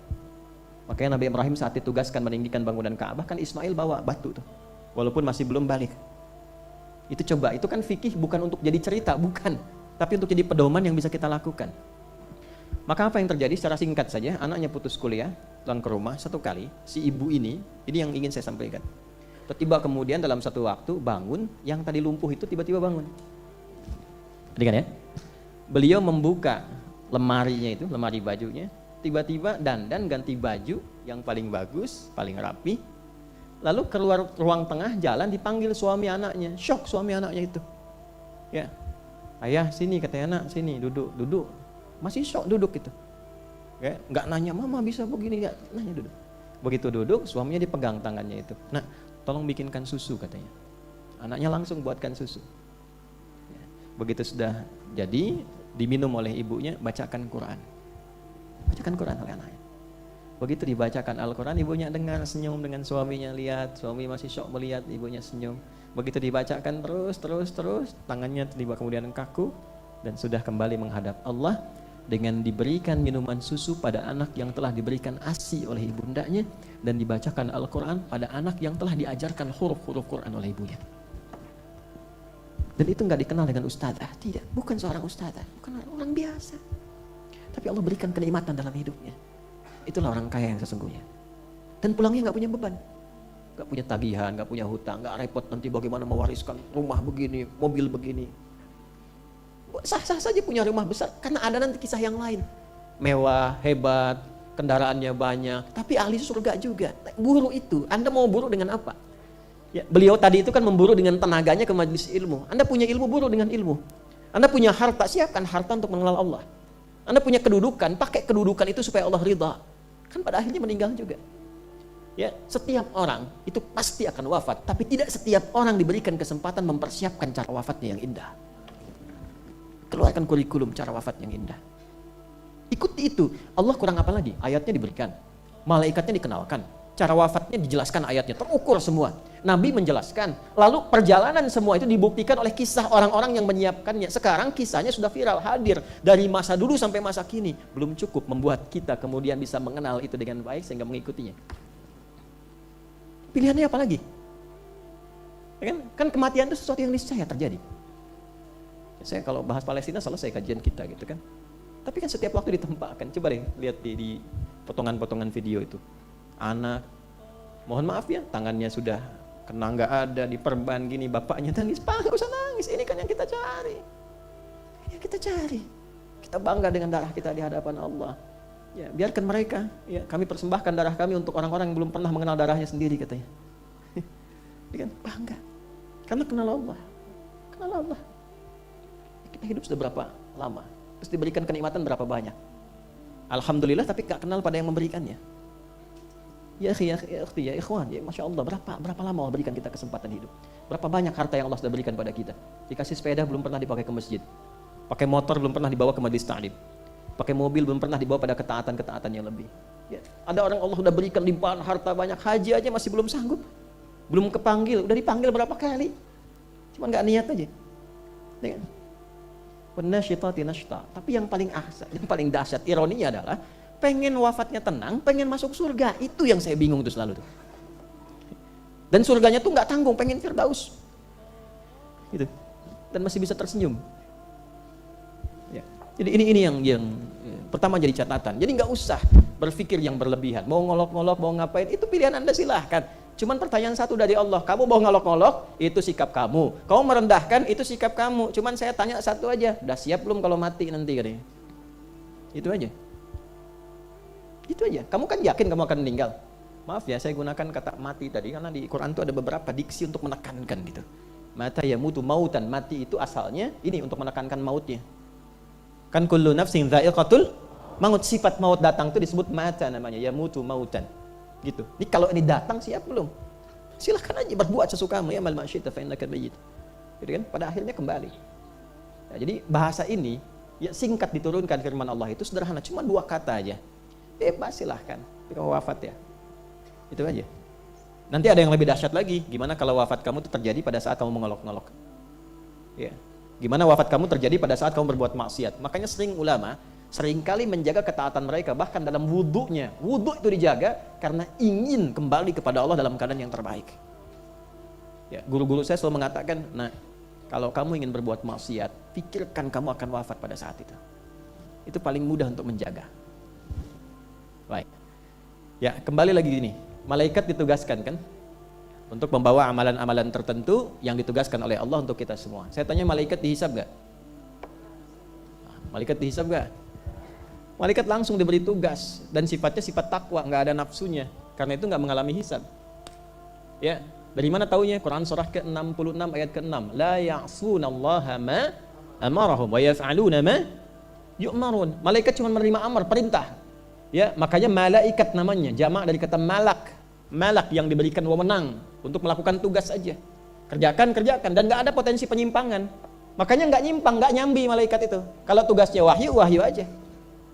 [SPEAKER 1] Makanya Nabi Ibrahim saat ditugaskan meninggikan bangunan Ka'bah, kan Ismail bawa batu tuh, walaupun masih belum balik. Itu coba, itu kan fikih bukan untuk jadi cerita, bukan, tapi untuk jadi pedoman yang bisa kita lakukan. Maka apa yang terjadi secara singkat saja, anaknya putus kuliah, pulang ke rumah, satu kali si ibu ini yang ingin saya sampaikan. Tiba kemudian dalam satu waktu bangun, yang tadi lumpuh itu tiba-tiba bangun. Perhatikan ya, beliau membuka lemarinya itu, lemari bajunya, tiba-tiba dandan ganti baju yang paling bagus, paling rapi, lalu keluar ruang tengah jalan dipanggil suami anaknya, syok suami anaknya itu. Ya, ayah sini, katanya anak sini, duduk, masih syok duduk gitu. Ya, nggak nanya mama bisa begini, nggak nanya, duduk. Begitu duduk, suaminya dipegang tangannya itu. Nah, tolong bikinkan susu katanya. Anaknya langsung buatkan susu. Ya, begitu sudah jadi, diminum oleh ibunya, bacakan Quran. Bacakan Quran oleh anaknya. Begitu dibacakan Al-Quran, ibunya dengar, senyum dengan suaminya, lihat suami masih syok melihat ibunya senyum. Begitu dibacakan terus, tangannya tiba kemudian kaku dan sudah kembali menghadap Allah dengan diberikan minuman susu pada anak yang telah diberikan ASI oleh ibundanya dan dibacakan Al-Quran pada anak yang telah diajarkan huruf-huruf Quran oleh ibunya. Dan itu nggak dikenal dengan ustadzah, tidak, bukan seorang ustadzah, bukan orang biasa. Tapi Allah berikan kenikmatan dalam hidupnya. Itulah orang kaya yang sesungguhnya. Dan pulangnya nggak punya beban, nggak punya tagihan, nggak punya hutang, nggak repot nanti bagaimana mewariskan rumah begini, mobil begini. Sah-sah saja punya rumah besar, karena ada nanti kisah yang lain. Mewah, hebat, kendaraannya banyak, tapi ahli surga juga. Buru itu, Anda mau buru dengan apa? Ya, beliau tadi itu kan memburu dengan tenaganya ke majelis ilmu. Anda punya ilmu, buru dengan ilmu. Anda punya harta, siapkan harta untuk mengenal Allah. Anda punya kedudukan, pakai kedudukan itu supaya Allah ridha. Kan pada akhirnya meninggal juga. Ya, setiap orang itu pasti akan wafat, tapi tidak setiap orang diberikan kesempatan mempersiapkan cara wafatnya yang indah. Keluarkan kurikulum cara wafat yang indah. Ikuti itu. Allah kurang apa lagi? Ayatnya diberikan, malaikatnya dikenalkan, cara wafatnya dijelaskan ayatnya, terukur semua. Nabi menjelaskan, lalu perjalanan semua itu dibuktikan oleh kisah orang-orang yang menyiapkannya. Sekarang kisahnya sudah viral, hadir dari masa dulu sampai masa kini. Belum cukup membuat kita kemudian bisa mengenal itu dengan baik sehingga mengikutinya. Pilihannya apa lagi? Kan kematian itu sesuatu yang niscaya terjadi. Saya kalau bahas Palestina selesai kajian kita gitu kan. Tapi kan setiap waktu ditempatkan. Coba deh lihat di potongan-potongan video itu. Anak, mohon maaf ya, tangannya sudah kena nggak ada, diperban gini, bapaknya nangis. Pak, nggak usah nangis, ini kan yang kita cari. Ini yang kita cari. Kita bangga dengan darah kita di hadapan Allah. Ya, biarkan mereka. Ya, kami persembahkan darah kami untuk orang-orang yang belum pernah mengenal darahnya sendiri katanya. Ini kan bangga. Karena kenal Allah. Kenal Allah. Kita hidup sudah berapa lama? Terus diberikan kenikmatan berapa banyak? Alhamdulillah, tapi gak kenal pada yang memberikannya. Ya akhi, ya ikhwan, ya Masya Allah, berapa lama Allah berikan kita kesempatan hidup? Berapa banyak harta yang Allah sudah berikan pada kita? Dikasih sepeda belum pernah dipakai ke masjid. Pakai motor belum pernah dibawa ke majelis ta'lim. Pakai mobil belum pernah dibawa pada ketaatan-ketaatan yang lebih. Ya, ada orang Allah sudah berikan limpahan harta banyak, haji aja masih belum sanggup. Belum kepanggil, udah dipanggil berapa kali. Cuman gak niat aja. Ya, Wanasyitati nashta. Tapi yang paling dahsyat ironinya adalah pengen wafatnya tenang, pengen masuk surga. Itu yang saya bingung tuh selalu tuh. Dan surganya tuh nggak tanggung, pengen Firdaus. Gitu. Dan masih bisa tersenyum. Ya. Jadi ini yang pertama jadi catatan. Jadi nggak usah berpikir yang berlebihan. Mau ngolok-ngolok, mau ngapain, itu pilihan Anda silahkan. Cuman pertanyaan satu dari Allah, kamu mau ngolok-ngolok, itu sikap kamu. Kamu merendahkan, itu sikap kamu. Cuman saya tanya satu aja, udah siap belum kalau mati nanti katanya? Itu aja. Itu aja. Kamu kan yakin kamu akan meninggal? Maaf ya, saya gunakan kata mati tadi karena di Quran itu ada beberapa diksi untuk menekankan gitu. Mata yamutu mautan, mati itu asalnya ini untuk menekankan mautnya. Kan kullu nafsin dha'iqatul maut, sifat maut datang itu disebut mata namanya, yamutu mautan. Gitu. Ini kalau ini datang siap belum? Silahkan aja berbuat sesukamu, ya mal masyita fa innaka mayyit. Gitu kan? Pada akhirnya kembali. Ya, jadi bahasa ini ya singkat diturunkan firman Allah itu sederhana, cuma 2 kata aja. Bebas silahkan. Kalau wafat ya. Itu aja. Nanti ada yang lebih dahsyat lagi. Gimana kalau wafat kamu itu terjadi pada saat kamu mengolok-ngolok? Ya. Gimana wafat kamu terjadi pada saat kamu berbuat maksiat? Makanya sering ulama seringkali menjaga ketaatan mereka, bahkan dalam wudhunya. Wudhu itu dijaga karena ingin kembali kepada Allah dalam keadaan yang terbaik. Ya, guru-guru saya selalu mengatakan, nah kalau kamu ingin berbuat maksiat, pikirkan kamu akan wafat pada saat itu. Itu paling mudah untuk menjaga. Baik. Ya, kembali lagi gini. Malaikat ditugaskan kan untuk membawa amalan-amalan tertentu yang ditugaskan oleh Allah untuk kita semua. Saya tanya, malaikat dihisab gak? Malaikat dihisab gak? Malaikat langsung diberi tugas dan sifatnya sifat takwa, nggak ada nafsunya. Karena itu nggak mengalami hisab. Ya, dari mana taunya? Quran surah ke-66 ayat ke-6. La ya'sunallaha ma amarahum wa yaf'aluna ma yu'marun. Malaikat cuma menerima amar, perintah. Ya, makanya malaikat namanya, jamak dari kata malak. Malak yang diberikan wewenang untuk melakukan tugas saja. Kerjakan dan nggak ada potensi penyimpangan. Makanya nggak nyimpang, nggak nyambi malaikat itu. Kalau tugasnya wahyu aja.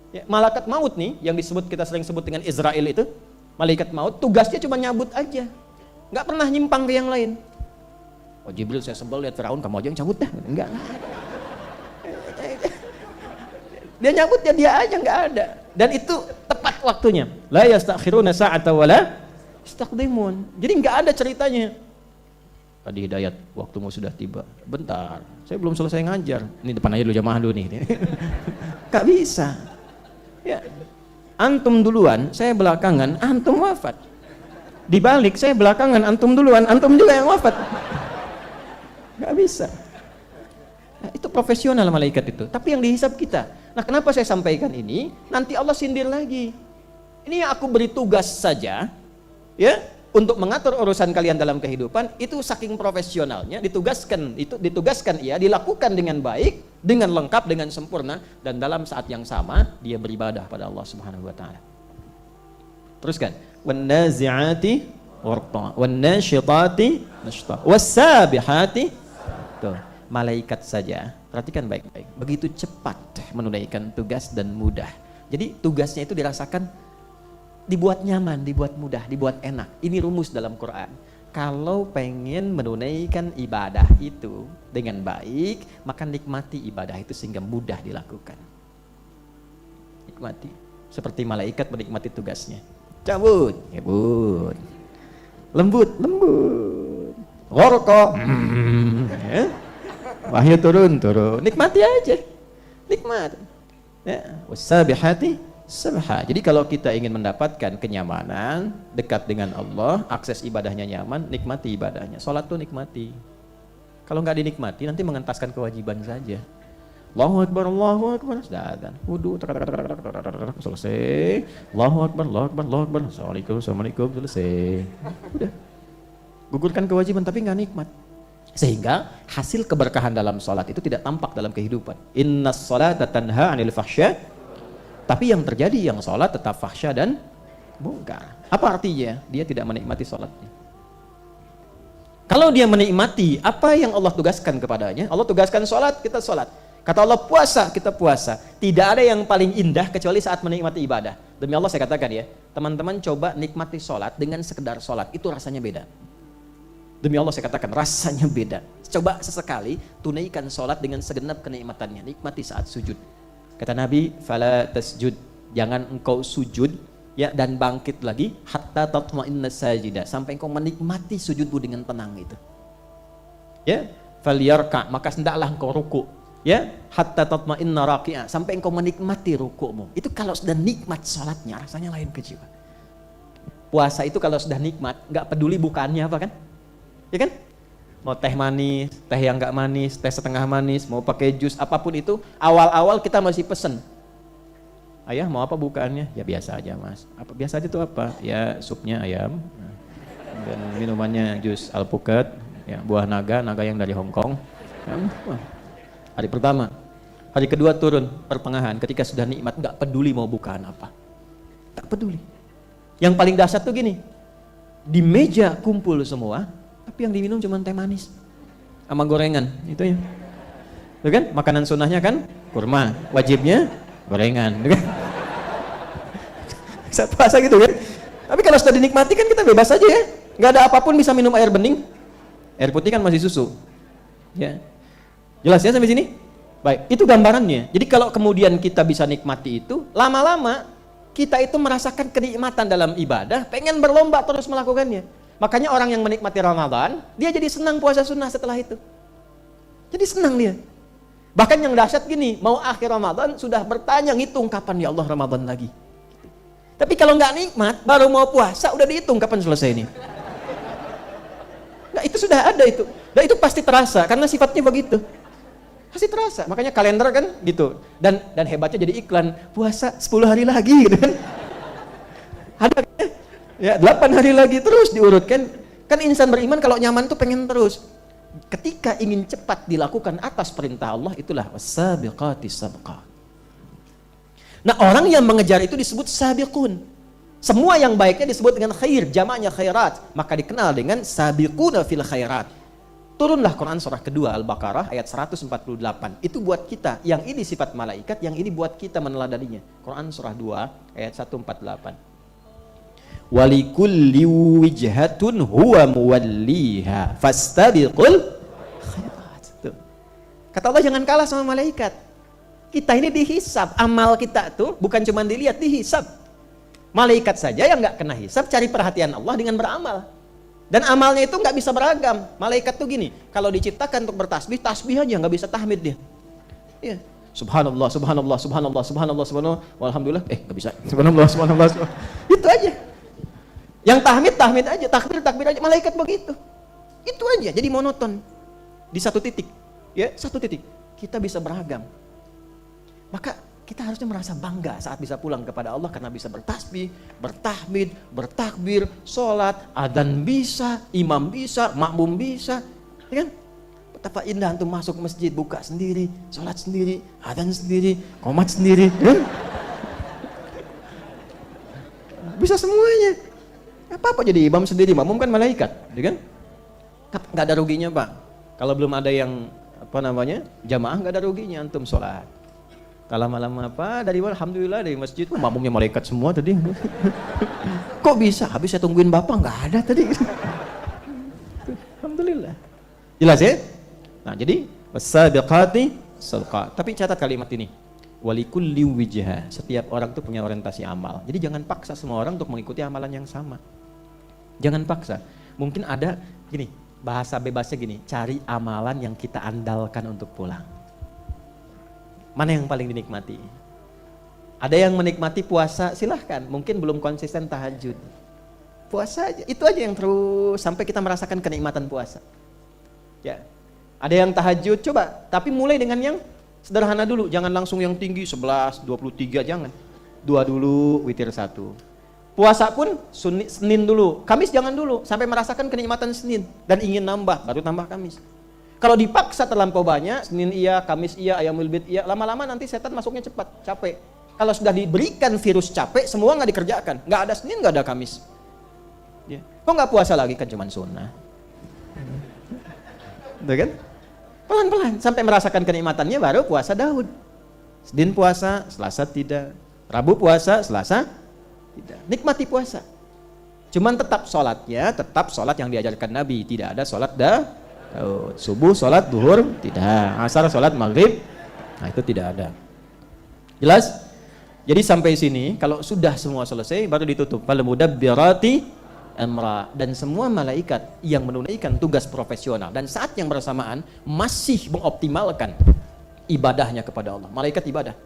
[SPEAKER 1] Ya, malaikat maut nih, yang kita sering sebut dengan Israel itu, malaikat maut, tugasnya cuma nyabut aja. Nggak pernah nyimpang ke yang lain. Oh Jibril, saya sebel lihat Firaun, kamu aja yang cabut dah. Enggak. Dia nyabut ya dia aja, nggak ada. Dan itu tepat waktunya. La yastakhiruna sa'ata wala yastaqdimun. Jadi nggak ada ceritanya. Tadi Hidayat, waktumu sudah tiba. Bentar, saya belum selesai ngajar. Ini depan aja dulu, jamaah dulu nih. Nggak bisa. Ya. Antum duluan, saya belakangan, antum wafat. Dibalik, saya belakangan, antum duluan, antum juga yang wafat. Nggak bisa. Nah, itu profesional malaikat itu. Tapi yang dihisab kita. Nah, kenapa saya sampaikan ini? Nanti Allah sindir lagi. Ini yang aku beri tugas saja, ya, untuk mengatur urusan kalian dalam kehidupan, itu saking profesionalnya, ditugaskan ia, dilakukan dengan baik, dengan lengkap, dengan sempurna, dan dalam saat yang sama dia beribadah pada Allah Subhanahu wa taala. Teruskan. Wan-nazi'ati gharqa, wan-nasyitati nashta, was-sabihati. Tuh, malaikat saja. Perhatikan baik-baik. Begitu cepat menunaikan tugas dan mudah. Jadi tugasnya itu dirasakan dibuat nyaman, dibuat mudah, dibuat enak. Ini rumus dalam Quran. Kalau pengen menunaikan ibadah itu dengan baik, maka nikmati ibadah itu sehingga mudah dilakukan. Nikmati. Seperti malaikat menikmati tugasnya. Cabut, cabut. Lembut, lembut. Gharqa. Ya. Wahyu turun. Nikmati aja. Nikmat. Ya, wasabihati sabha. Jadi kalau kita ingin mendapatkan kenyamanan, dekat dengan Allah, akses ibadahnya nyaman, nikmati ibadahnya. Salat tuh nikmati. Kalau nggak dinikmati, nanti mengentaskan kewajiban saja. Allahu Akbar, sudah adzan. Wudu, selesai. Allahu Akbar. Assalamualaikum, selesai. Udah. Gugurkan kewajiban tapi nggak nikmat. Sehingga hasil keberkahan dalam salat itu tidak tampak dalam kehidupan. Innas salata tanha 'anil fahsya. Tapi yang terjadi, yang sholat tetap fahsya dan mungkar. Apa artinya? Dia tidak menikmati sholatnya. Kalau dia menikmati apa yang Allah tugaskan kepadanya, Allah tugaskan sholat, kita sholat. Kata Allah puasa, kita puasa. Tidak ada yang paling indah kecuali saat menikmati ibadah. Demi Allah saya katakan ya, teman-teman coba nikmati sholat dengan sekedar sholat, itu rasanya beda. Demi Allah saya katakan, rasanya beda. Coba sesekali tunaikan sholat dengan segenap kenikmatannya, nikmati saat sujud. Kata Nabi, fala tasjud, jangan engkau sujud ya dan bangkit lagi hatta tatma'inna sajidah, sampai engkau menikmati sujudmu dengan tenang itu. Ya, falyarka, maka hendaklah engkau ruku. Ya, hatta tatma'inna raqi'a, sampai engkau menikmati ruku'mu. Itu kalau sudah nikmat salatnya, rasanya lain ke jiwa. Puasa itu kalau sudah nikmat, enggak peduli bukaannya apa kan? Ya kan? Mau teh manis, teh yang nggak manis, teh setengah manis, mau pakai jus, apapun itu, awal-awal kita masih pesen. Ayah mau apa bukaannya? Ya biasa aja mas. Apa biasa aja itu apa? Ya supnya ayam, dan minumannya jus alpukat, ya buah naga yang dari Hong Kong. Hari pertama, hari kedua turun pertengahan, ketika sudah nikmat nggak peduli mau bukaan apa, tak peduli. Yang paling dahsyat tuh gini, di meja kumpul semua. Tapi yang diminum cuma teh manis sama gorengan, itu ya. Itu kan makanan sunnahnya kan kurma, wajibnya gorengan, itu kan. Saat puasa gitu kan. Tapi kalau sudah dinikmati kan kita bebas aja ya. Nggak ada apapun, bisa minum air bening. Air putih kan masih susu. Ya. Jelas ya sampai sini? Baik, itu gambarannya. Jadi kalau kemudian kita bisa nikmati itu, lama-lama kita itu merasakan kenikmatan dalam ibadah, pengen berlomba terus melakukannya. Makanya orang yang menikmati Ramadan, dia jadi senang puasa sunnah setelah itu. Jadi senang dia. Bahkan yang dahsyat gini, mau akhir Ramadan sudah bertanya, ngitung kapan ya Allah Ramadan lagi. Tapi kalau nggak nikmat, baru mau puasa udah dihitung kapan selesai ini. Nah, itu sudah ada itu. Dan itu pasti terasa karena sifatnya begitu. Pasti terasa. Makanya kalender kan gitu. Dan hebatnya jadi iklan, puasa 10 hari lagi gitu kan. Ada kan? Ya, 8 hari lagi terus diurutkan. Kan insan beriman kalau nyaman tuh pengen terus. Ketika ingin cepat dilakukan atas perintah Allah, itulah was-sabiqati sabqa. Nah, orang yang mengejar itu disebut sabiqun. Semua yang baiknya disebut dengan khair, jamaknya khairat, maka dikenal dengan sabiquna fil khairat. Turunlah Quran surah kedua Al-Baqarah ayat 148. Itu buat kita. Yang ini sifat malaikat, yang ini buat kita meneladaninya. Quran surah 2 ayat 148. Walikulli wijhatun huwa muwalliha fastabiqul khairat. Kata Allah jangan kalah sama malaikat. Kita ini dihisab, amal kita tuh bukan cuma dilihat, dihisab. Malaikat saja yang nggak kena hisab cari perhatian Allah dengan beramal. Dan amalnya itu nggak bisa beragam. Malaikat tuh gini, kalau diciptakan untuk bertasbih, tasbih aja nggak bisa tahmid dia. Iya. Subhanallah, subhanallah, subhanallah, subhanallah, subhanallah, walhamdulillah, nggak bisa. Subhanallah, subhanallah, subhanallah. Itu aja. Yang tahmid, tahmid aja, takbir, takbir aja. Malaikat begitu. Itu aja, jadi monoton. Di satu titik, ya, satu titik. Kita bisa beragam. Maka kita harusnya merasa bangga saat bisa pulang kepada Allah karena bisa bertasbih, bertahmid, bertakbir, sholat, adzan bisa, imam bisa, makmum bisa, ya kan? Betapa indah antum masuk masjid, buka sendiri, sholat sendiri, adzan sendiri, qomat sendiri, ya? Bisa semuanya. Apa-apa jadi imam sendiri, makmum kan malaikat, ya kan? Nggak ada ruginya Pak. Kalau belum ada yang jamaah nggak ada ruginya antum sholat. Kalau malam apa dari mana? Alhamdulillah dari masjid, makmumnya malaikat semua tadi. Kok bisa? Habis saya tungguin bapak nggak ada tadi. Alhamdulillah. Jelas ya? Nah jadi wasabiqati sabqa. Tapi catat kalimat ini. Walikulli wijha. Setiap orang tuh punya orientasi amal. Jadi jangan paksa semua orang untuk mengikuti amalan yang sama. Jangan paksa. Mungkin ada gini, bahasa bebasnya gini, cari amalan yang kita andalkan untuk pulang. Mana yang paling dinikmati? Ada yang menikmati puasa, silahkan. Mungkin belum konsisten tahajud. Puasa aja, itu aja yang terus sampai kita merasakan kenikmatan puasa. Ya, ada yang tahajud, coba. Tapi mulai dengan yang sederhana dulu. Jangan langsung yang tinggi, 11, 23, jangan. 2 dulu, witir 1. Puasa pun Senin dulu. Kamis jangan dulu, sampai merasakan kenikmatan Senin. Dan ingin nambah, baru tambah Kamis. Kalau dipaksa terlampau banyak, Senin iya, Kamis iya, Ayamul Bid iya, lama-lama nanti setan masuknya cepat, capek. Kalau sudah diberikan virus capek, semua nggak dikerjakan. Nggak ada Senin, nggak ada Kamis. Ya. Kok nggak puasa lagi? Kan cuma sunnah. Betul kan? Pelan-pelan, sampai merasakan kenikmatannya baru puasa Daud. Senin puasa, Selasa tidak. Rabu puasa, Selasa tidak. Nikmati puasa. Cuman tetap sholatnya, tetap sholat yang diajarkan Nabi. Tidak ada sholat subuh sholat duhur tidak, asar sholat maghrib, nah itu tidak ada. Jelas? Jadi sampai sini kalau sudah semua selesai baru ditutup. Fal mudabbirati amra. Dan semua malaikat yang menunaikan tugas profesional dan saat yang bersamaan masih mengoptimalkan ibadahnya kepada Allah. Malaikat ibadah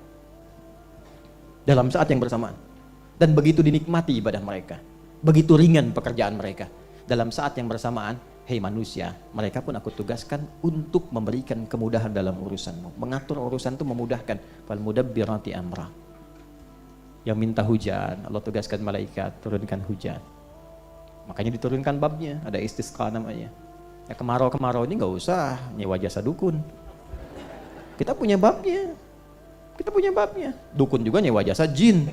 [SPEAKER 1] dalam saat yang bersamaan dan begitu dinikmati ibadah mereka, begitu ringan pekerjaan mereka. Dalam saat yang bersamaan, hei manusia, mereka pun aku tugaskan untuk memberikan kemudahan dalam urusanmu. Mengatur urusan itu memudahkan. Fal mudabbirati amra. Yang minta hujan, Allah tugaskan malaikat turunkan hujan. Makanya diturunkan babnya, ada istisqa namanya. Ya kemarau-kemarau ini nggak usah nyewa jasa dukun. Kita punya babnya. Dukun juga nyewa jasa jin.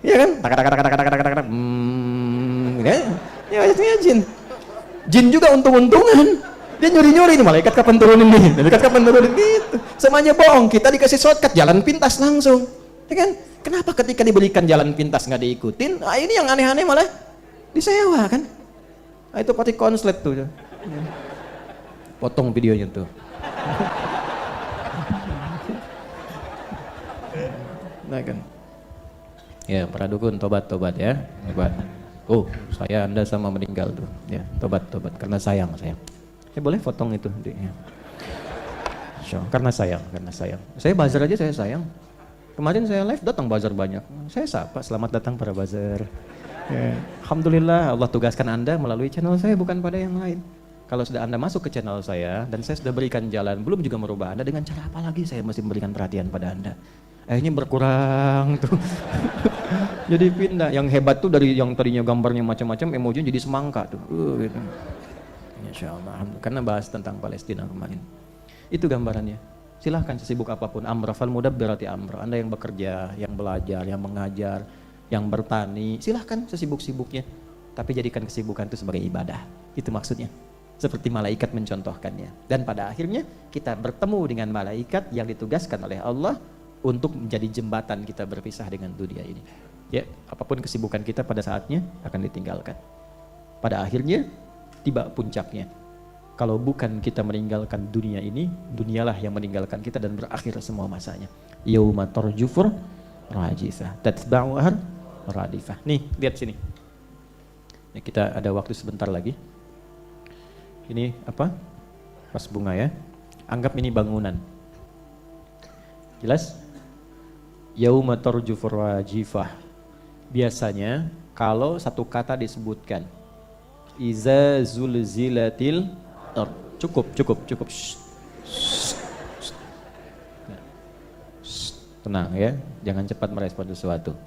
[SPEAKER 1] Iya kan? Tak. Nyewa jasa jin. Jin juga untung-untungan. Dia nyuri-nyuri nih, malaikat kapan turunin nih? Malaikat kapan turunin gitu. Semuanya bohong, kita dikasih shortcut jalan pintas langsung. Ya kan? Kenapa ketika diberikan jalan pintas nggak diikutin? Nah, ini yang aneh-aneh malah disewa kan? Nah, itu pasti konslet tuh. Potong videonya tuh. Nah kan. Ya, para dukun tobat ya. Tobat. Oh, Anda sama meninggal tuh. Ya, tobat karena sayang. Boleh potong itu ya. Karena sayang. Saya bazar aja saya sayang. Kemarin saya live datang bazar banyak. Saya sapa, selamat datang para bazar. Ya. Alhamdulillah Allah tugaskan Anda melalui channel saya bukan pada yang lain. Kalau sudah Anda masuk ke channel saya dan saya sudah berikan jalan, belum juga merubah Anda, dengan cara apa lagi saya mesti memberikan perhatian pada Anda? Akhirnya berkurang tuh. Jadi pindah. Yang hebat tuh dari yang tadinya gambarnya macam-macam, emojinya jadi semangka tuh. Gitu. Insyaallah. Karena bahas tentang Palestina kemarin. Itu gambarannya. Silahkan sesibuk apapun. Amra fal mudabbirati amra. Anda yang bekerja, yang belajar, yang mengajar, yang bertani, silahkan sesibuk-sibuknya. Tapi jadikan kesibukan itu sebagai ibadah. Itu maksudnya. seperti malaikat mencontohkannya. Dan pada akhirnya kita bertemu dengan malaikat yang ditugaskan oleh Allah untuk menjadi jembatan kita berpisah dengan dunia ini. Ya, apapun kesibukan kita pada saatnya akan ditinggalkan. Pada akhirnya tiba puncaknya. Kalau bukan kita meninggalkan dunia ini, dunialah yang meninggalkan kita dan berakhir semua masanya. Yauma tarjufur rajifah tatba'uha radifah. Nih, lihat sini. Ya, kita ada waktu sebentar lagi. Ini apa? Pas bunga ya. Anggap ini bangunan. Jelas? Yauma tarjufur rajifah. Biasanya kalau satu kata disebutkan iza zulzilatil ard. Cukup. Tenang ya, jangan cepat merespon sesuatu.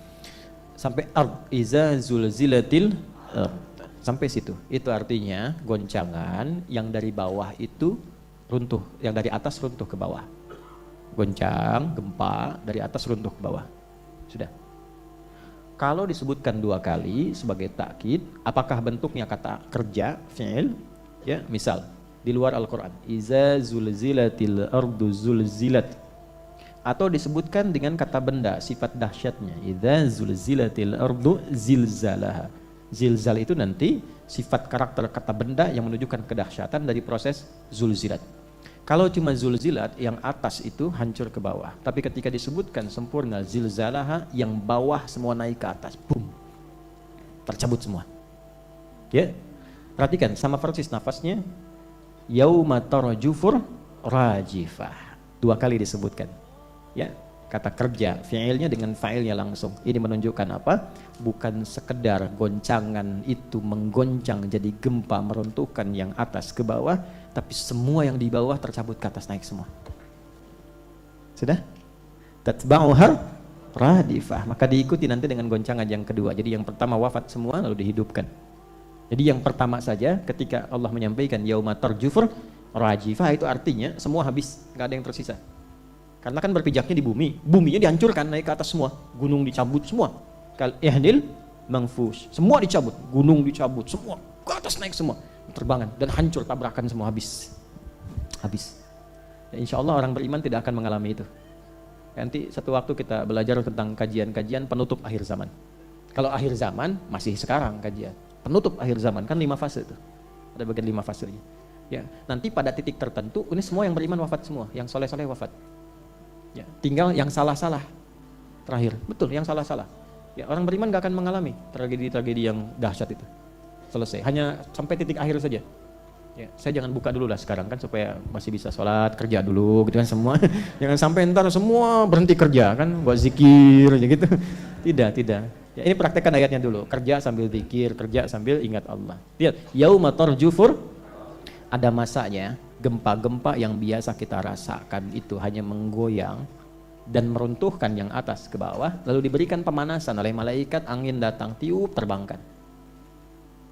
[SPEAKER 1] Sampai ard, iza zulzilatil ard. Sampai situ. Itu artinya goncangan yang dari bawah itu runtuh, yang dari atas runtuh ke bawah. Goncang, gempa dari atas runtuh ke bawah. Sudah. Kalau disebutkan 2 kali sebagai takkid, apakah bentuknya kata kerja, fi'il? Ya, misal di luar Al-Qur'an, iza zulzilatil ardu zulzilat. Atau disebutkan dengan kata benda, sifat dahsyatnya, iza zulzilatil ardu zilzalaha. Zilzal itu nanti sifat karakter kata benda yang menunjukkan kedahsyatan dari proses zulzilat. Kalau cuma zulzilat, yang atas itu hancur ke bawah. Tapi ketika disebutkan sempurna zilzalaha, yang bawah semua naik ke atas. Boom. Tercabut semua. Ya. Perhatikan, sama persis nafasnya. Yauma tarjufur rajifah. 2 kali disebutkan. Ya. Kata kerja, fi'ilnya dengan fa'ilnya langsung. Ini menunjukkan apa? Bukan sekedar goncangan itu menggoncang jadi gempa meruntuhkan yang atas ke bawah, tapi semua yang di bawah tercabut ke atas naik semua. Sudah? Tatba'uha radifah. Maka diikuti nanti dengan goncangan yang kedua. Jadi yang pertama wafat semua lalu dihidupkan. Jadi yang pertama saja ketika Allah menyampaikan yauma tarjufur rajifah, itu artinya semua habis, nggak ada yang tersisa. Karena kan berpijaknya di bumi, buminya dihancurkan naik ke atas semua, gunung dicabut semua. Kal ihnil mangfush, semua dicabut, gunung dicabut semua, ke atas naik semua, terbangan dan hancur tabrakan semua habis. Ya, insya Allah orang beriman tidak akan mengalami itu. Nanti satu waktu kita belajar tentang kajian-kajian penutup akhir zaman. Kalau akhir zaman masih sekarang kajian, penutup akhir zaman kan 5 fase itu, ada bagian 5 fasenya. Ya, nanti pada titik tertentu ini semua yang beriman wafat semua, yang soleh-soleh wafat. Ya, tinggal yang salah-salah terakhir, betul yang salah-salah. Ya, orang beriman gak akan mengalami tragedi-tragedi yang dahsyat itu. Selesai, hanya sampai titik akhir saja. Ya, saya jangan buka dulu lah sekarang kan supaya masih bisa sholat, kerja dulu gitu kan semua. Jangan sampai ntar semua berhenti kerja kan, buat zikir aja gitu. Tidak. Ya, ini praktekkan ayatnya dulu, kerja sambil zikir, kerja sambil ingat Allah. Lihat, yauma tarjufur, ada masanya. Gempa-gempa yang biasa kita rasakan itu hanya menggoyang dan meruntuhkan yang atas ke bawah, lalu diberikan pemanasan oleh malaikat, angin datang tiup terbangkan.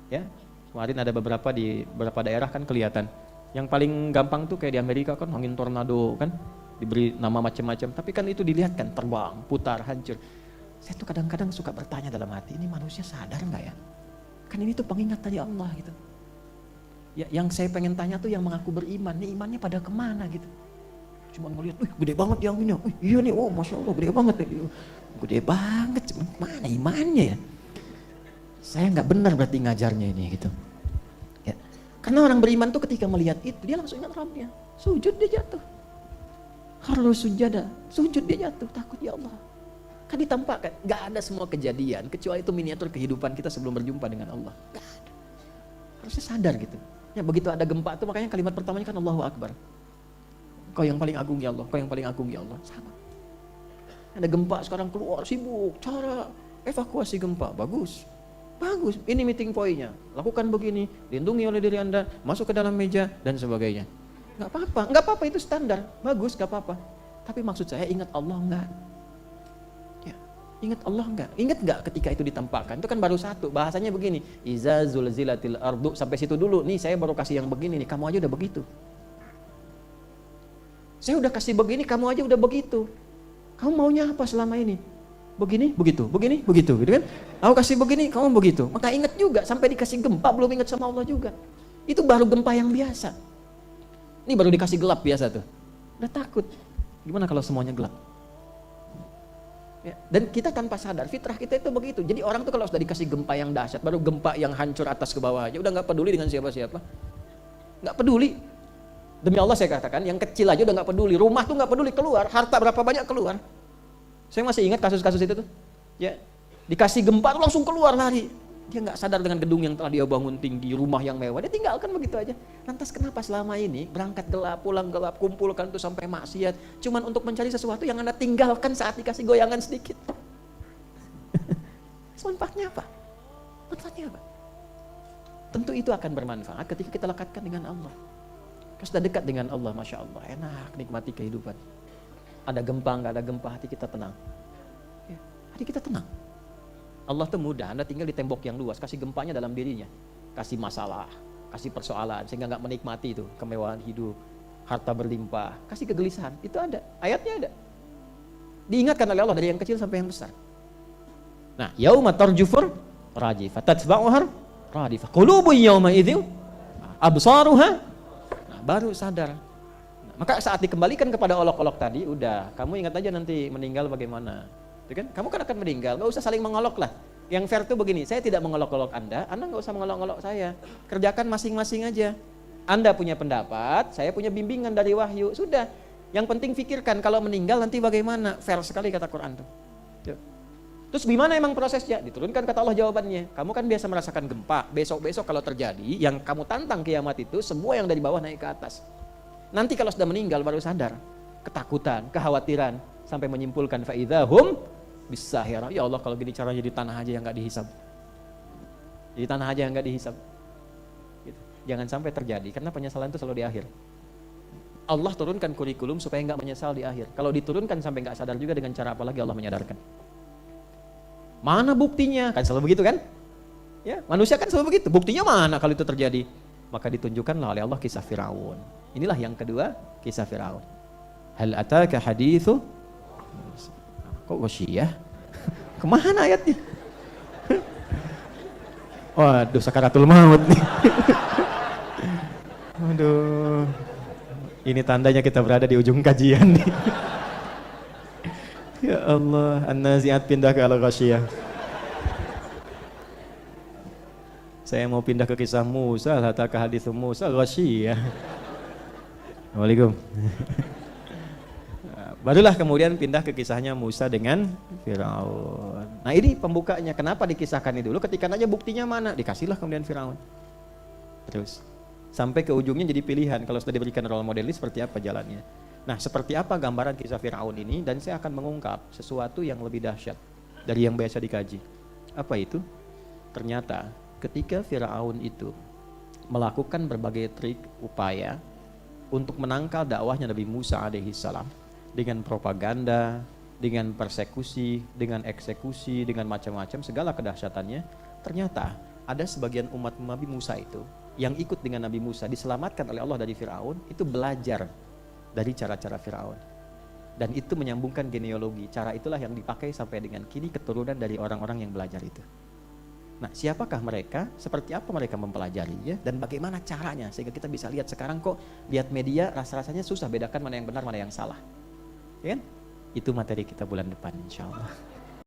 [SPEAKER 1] Ya, kemarin ada beberapa di beberapa daerah kan kelihatan. Yang paling gampang tuh kayak di Amerika kan angin tornado kan, diberi nama macam-macam, tapi kan itu dilihat kan terbang, putar, hancur. Saya tuh kadang-kadang suka bertanya dalam hati, ini manusia sadar nggak ya? Kan ini tuh pengingat dari Allah gitu. Ya, yang saya pengen tanya tuh yang mengaku beriman, nih imannya pada kemana gitu. Cuma ngeliat, gede banget yang ini, iya nih, oh Masya Allah gede banget ya. Gede banget, mana imannya ya? Saya nggak benar berarti ngajarnya ini gitu. Ya. Karena orang beriman tuh ketika melihat itu, dia langsung ingat Rabbnya. Sujud dia jatuh. Harus sujada, sujud dia jatuh, takut ya Allah. Kan ditampakkan, nggak ada semua kejadian, kecuali itu miniatur kehidupan kita sebelum berjumpa dengan Allah. Nggak ada. Harusnya sadar gitu. Ya begitu ada gempa itu makanya kalimat pertamanya kan Allahu Akbar. Kau yang paling agung ya Allah, kau yang paling agung ya Allah. Sama. Ada gempa sekarang keluar sibuk, cara evakuasi gempa, bagus. Ini meeting poinnya. Lakukan begini, lindungi oleh diri Anda, masuk ke dalam meja dan sebagainya. Enggak apa-apa itu standar, bagus enggak apa-apa. Tapi maksud saya ingat Allah enggak? Ya, ingat Allah enggak? Ingat enggak ketika itu ditampakkan? Itu kan baru satu, bahasanya begini. Iza zulzilatil ardu, sampai situ dulu. Nih saya baru kasih yang begini nih, kamu aja udah begitu. Saya udah kasih begini, kamu aja udah begitu. Kamu maunya apa selama ini? Begini, begitu, gitu kan? Aku kasih begini, kamu begitu. Maka ingat juga, sampai dikasih gempa belum ingat sama Allah juga. Itu baru gempa yang biasa. Ini baru dikasih gelap biasa tuh. Udah takut. Gimana kalau semuanya gelap? Ya, dan kita tanpa sadar, fitrah kita itu begitu. Jadi orang tuh kalau sudah dikasih gempa yang dahsyat, baru gempa yang hancur atas ke bawah aja, udah gak peduli dengan siapa-siapa. Gak peduli. Demi Allah saya katakan, yang kecil aja udah gak peduli. Rumah tuh gak peduli, keluar. Harta berapa banyak keluar. Saya masih ingat kasus-kasus itu tuh. Ya, dikasih gempa langsung keluar lari. Dia nggak sadar dengan gedung yang telah dia bangun tinggi, rumah yang mewah, dia tinggalkan begitu aja. Lantas kenapa selama ini berangkat gelap, pulang gelap, kumpulkan tuh sampai maksiat, cuman untuk mencari sesuatu yang Anda tinggalkan saat dikasih goyangan sedikit. Manfaatnya apa? Manfaatnya apa? Tentu itu akan bermanfaat ketika kita lekatkan dengan Allah. Kalau sudah dekat dengan Allah, Masya Allah, enak nikmati kehidupan. Ada gempa, nggak ada gempa, hati kita tenang. Ya, hati kita tenang. Allah tuh mudah, Anda tinggal di tembok yang luas, kasih gempanya dalam dirinya, kasih masalah, kasih persoalan, sehingga nggak menikmati itu kemewahan hidup, harta berlimpah, kasih kegelisahan, itu ada, ayatnya ada. Diingatkan oleh Allah dari yang kecil sampai yang besar. Nah, yauma tarjufur rajifah, tatba'uhar radifah, qulubun yauma idzin absaruha, nah, baru sadar. Nah, maka saat dikembalikan kepada olok-olok tadi, udah, kamu ingat aja nanti meninggal bagaimana. Itu kan? Kamu kan akan meninggal, gak usah saling mengolok lah. Yang fair tuh begini, saya tidak mengolok-olok Anda gak usah mengolok-olok saya. Kerjakan masing-masing aja. Anda punya pendapat, saya punya bimbingan dari wahyu, sudah. Yang penting pikirkan kalau meninggal nanti bagaimana. Fair sekali kata Quran tuh. Yuk. Terus gimana emang prosesnya? Diturunkan kata Allah jawabannya. Kamu kan biasa merasakan gempa, besok-besok kalau terjadi, yang kamu tantang kiamat itu, semua yang dari bawah naik ke atas. Nanti kalau sudah meninggal baru sadar. Ketakutan, kekhawatiran, sampai menyimpulkan faidahum bisahira. Ya Allah, kalau gini caranya di tanah aja yang nggak dihisab. Di tanah aja yang nggak dihisab. Gitu. Jangan sampai terjadi, karena penyesalan itu selalu di akhir. Allah turunkan kurikulum supaya nggak menyesal di akhir. Kalau diturunkan sampai nggak sadar juga, dengan cara apa lagi Allah menyadarkan? Mana buktinya? Kan selalu begitu kan? Ya, manusia kan selalu begitu. Buktinya mana kalau itu terjadi? Maka ditunjukkanlah oleh Allah kisah Firaun. Inilah yang kedua, kisah Firaun. Hal ataka hadithu, kok wasyiyah? Kemana ayatnya? Waduh, sakaratul maut nih. Waduh, ini tandanya kita berada di ujung kajian nih. Ya Allah, An-Nazi'at pindah ke Al-Ghasyiyah. Saya mau pindah ke kisah Musa, hal ataka hadithu Musa, Ghasyiyah. Waalaikumsalam. Barulah kemudian pindah ke kisahnya Musa dengan Firaun. Nah ini pembukanya, kenapa dikisahkan ini dulu, ketika aja buktinya mana, dikasihlah kemudian Firaun. Terus sampai ke ujungnya jadi pilihan, kalau sudah diberikan role model ini seperti apa jalannya. Nah seperti apa gambaran kisah Firaun ini, dan saya akan mengungkap sesuatu yang lebih dahsyat dari yang biasa dikaji. Apa itu? Ternyata ketika Firaun itu melakukan berbagai trik, upaya untuk menangkal dakwahnya Nabi Musa alaihissalam, dengan propaganda, dengan persekusi, dengan eksekusi, dengan macam-macam segala kedahsyatannya, ternyata ada sebagian umat Nabi Musa itu yang ikut dengan Nabi Musa diselamatkan oleh Allah dari Firaun, itu belajar dari cara-cara Firaun. Dan itu menyambungkan genealogi. Cara itulah yang dipakai sampai dengan kini keturunan dari orang-orang yang belajar itu. Nah, siapakah mereka? Seperti apa mereka mempelajarinya? Dan bagaimana caranya? Sehingga kita bisa lihat sekarang kok lihat media rasa-rasanya susah bedakan mana yang benar, mana yang salah. Ya kan? Itu materi kita bulan depan insya Allah.